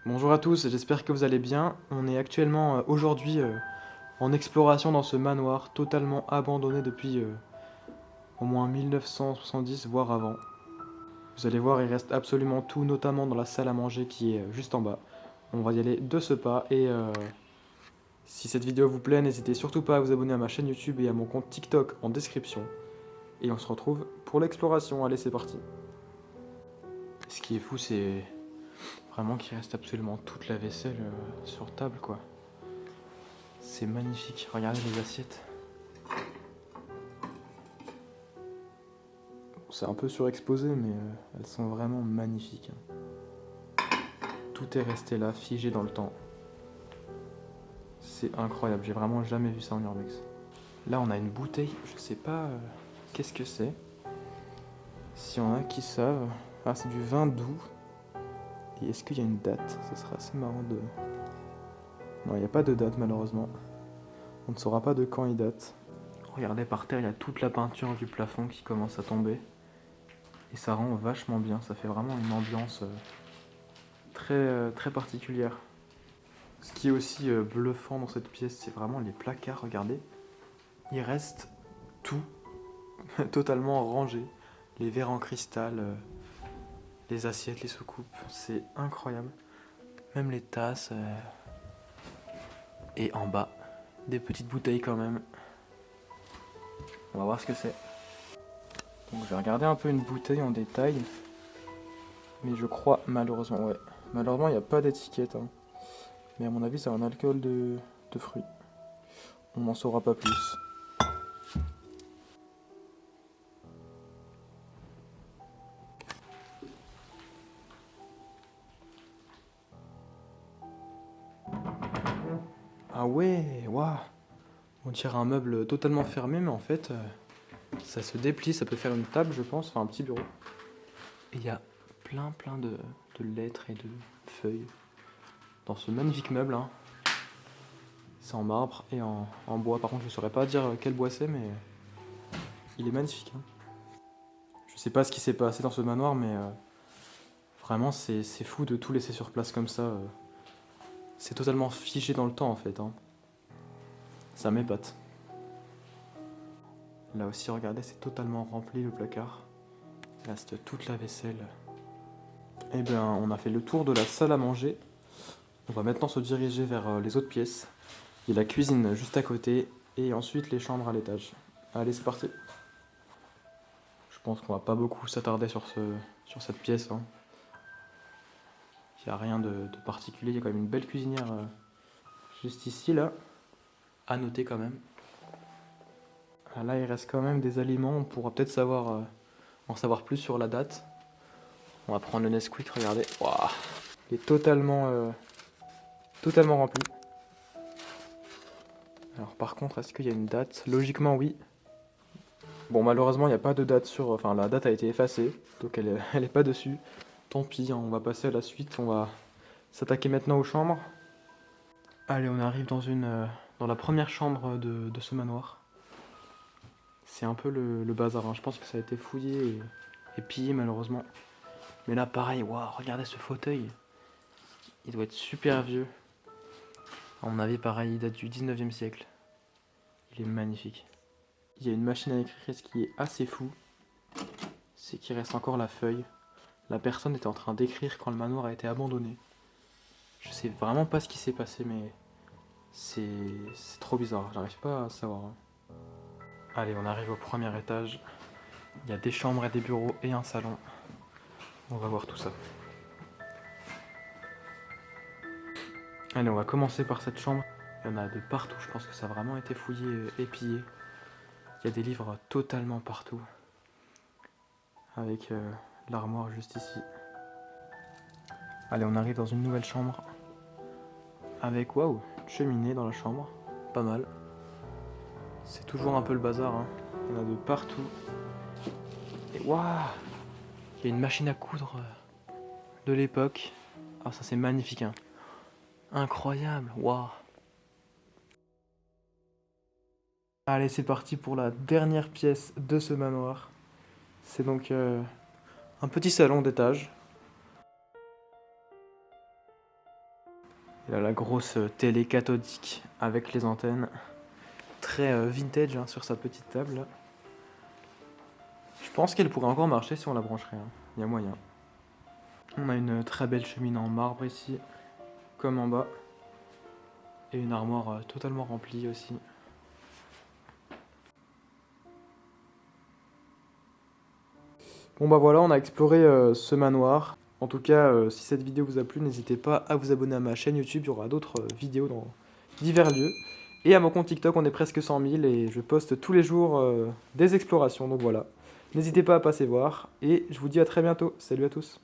Bonjour à tous, j'espère que vous allez bien. On est actuellement aujourd'hui en exploration dans ce manoir totalement abandonné depuis au moins 1970, voire avant. Vous allez voir, il reste absolument tout, notamment dans la salle à manger qui est juste en bas. On va y aller de ce pas et si cette vidéo vous plaît, n'hésitez surtout pas à vous abonner à ma chaîne YouTube et à mon compte TikTok en description. Et on se retrouve pour l'exploration. Allez, c'est parti. Ce qui est fou, c'est vraiment qu'il reste absolument toute la vaisselle sur table, quoi. C'est magnifique, regardez les assiettes. C'est un peu surexposé, mais elles sont vraiment magnifiques. Tout est resté là, figé dans le temps. C'est incroyable, j'ai vraiment jamais vu ça en urbex. Là, on a une bouteille, je sais pas qu'est-ce que c'est. S'il y en a qui savent. Ah, c'est du vin doux. Et est-ce qu'il y a une date? Ça serait assez marrant de... Non, il n'y a pas de date malheureusement. On ne saura pas de quand il date. Regardez par terre, il y a toute la peinture du plafond qui commence à tomber. Et ça rend vachement bien, ça fait vraiment une ambiance très particulière. Ce qui est aussi bluffant dans cette pièce, c'est vraiment les placards, regardez. Il reste tout totalement rangé. Les verres en cristal, les assiettes, les soucoupes, c'est incroyable. Même les tasses. Et en bas, des petites bouteilles quand même. On va voir ce que c'est. Donc je vais regarder un peu une bouteille en détail. Mais je crois malheureusement, ouais. Malheureusement, il n'y a pas d'étiquette. Hein. Mais à mon avis, c'est un alcool de fruits. On n'en saura pas plus. Ah ouais, waouh. On dirait un meuble totalement fermé, mais en fait, ça se déplie, ça peut faire une table, je pense, enfin un petit bureau. Et il y a plein de lettres et de feuilles dans ce magnifique meuble. Hein. C'est en marbre et en bois. Par contre, je saurais pas dire quel bois c'est, mais il est magnifique. Hein. Je sais pas ce qui s'est passé dans ce manoir, mais vraiment, c'est fou de tout laisser sur place comme ça. C'est totalement figé dans le temps, en fait. Hein. Ça m'épate. Là aussi, regardez, c'est totalement rempli le placard. Il reste toute la vaisselle. Eh bien, on a fait le tour de la salle à manger. On va maintenant se diriger vers les autres pièces. Il y a la cuisine juste à côté et ensuite les chambres à l'étage. Allez, c'est parti. Je pense qu'on va pas beaucoup s'attarder sur cette pièce. Hein. Il n'y a rien de particulier. Il y a quand même une belle cuisinière juste ici, là. À noter quand même. Ah, là, il reste quand même des aliments. On pourra peut-être en savoir plus sur la date. On va prendre le Nesquik, regardez. Waouh, il est totalement rempli. Alors par contre, est-ce qu'il y a une date? Logiquement, oui. Bon, malheureusement, il n'y a pas de date sur... Enfin, la date a été effacée, donc elle est pas dessus. Tant pis, hein, on va passer à la suite. On va s'attaquer maintenant aux chambres. Allez, on arrive dans la première chambre de ce manoir. C'est un peu le bazar. Hein. Je pense que ça a été fouillé et pillé, malheureusement. Mais là, pareil, waouh, regardez ce fauteuil. Il doit être super vieux. À mon avis, pareil, il date du 19e siècle. Il est magnifique. Il y a une machine à écrire, ce qui est assez fou, c'est qu'il reste encore la feuille. La personne était en train d'écrire quand le manoir a été abandonné. Je sais vraiment pas ce qui s'est passé, mais c'est trop bizarre, j'arrive pas à savoir. Hein. Allez, on arrive au premier étage. Il y a des chambres et des bureaux et un salon. On va voir tout ça. Allez, on va commencer par cette chambre. Il y en a de partout, je pense que ça a vraiment été fouillé et pillé. Il y a des livres totalement partout. Avec l'armoire juste ici. Allez, on arrive dans une nouvelle chambre. Avec, waouh, une cheminée dans la chambre. Pas mal. C'est toujours un peu le bazar, hein. Il y en a de partout. Et waouh, il y a une machine à coudre de l'époque. Ah, ça c'est magnifique, hein. Incroyable, waouh. Allez, c'est parti pour la dernière pièce de ce manoir. C'est donc un petit salon d'étage. Il a la grosse télé cathodique avec les antennes. Très vintage hein, sur sa petite table. Là. Je pense qu'elle pourrait encore marcher si on la brancherait. Hein. Il y a moyen. On a une très belle cheminée en marbre ici, comme en bas. Et une armoire totalement remplie aussi. Bon bah voilà, on a exploré ce manoir. En tout cas, si cette vidéo vous a plu, n'hésitez pas à vous abonner à ma chaîne YouTube. Il y aura d'autres vidéos dans divers lieux. Et à mon compte TikTok, on est presque 100 000 et je poste tous les jours des explorations. Donc voilà, n'hésitez pas à passer voir. Et je vous dis à très bientôt. Salut à tous.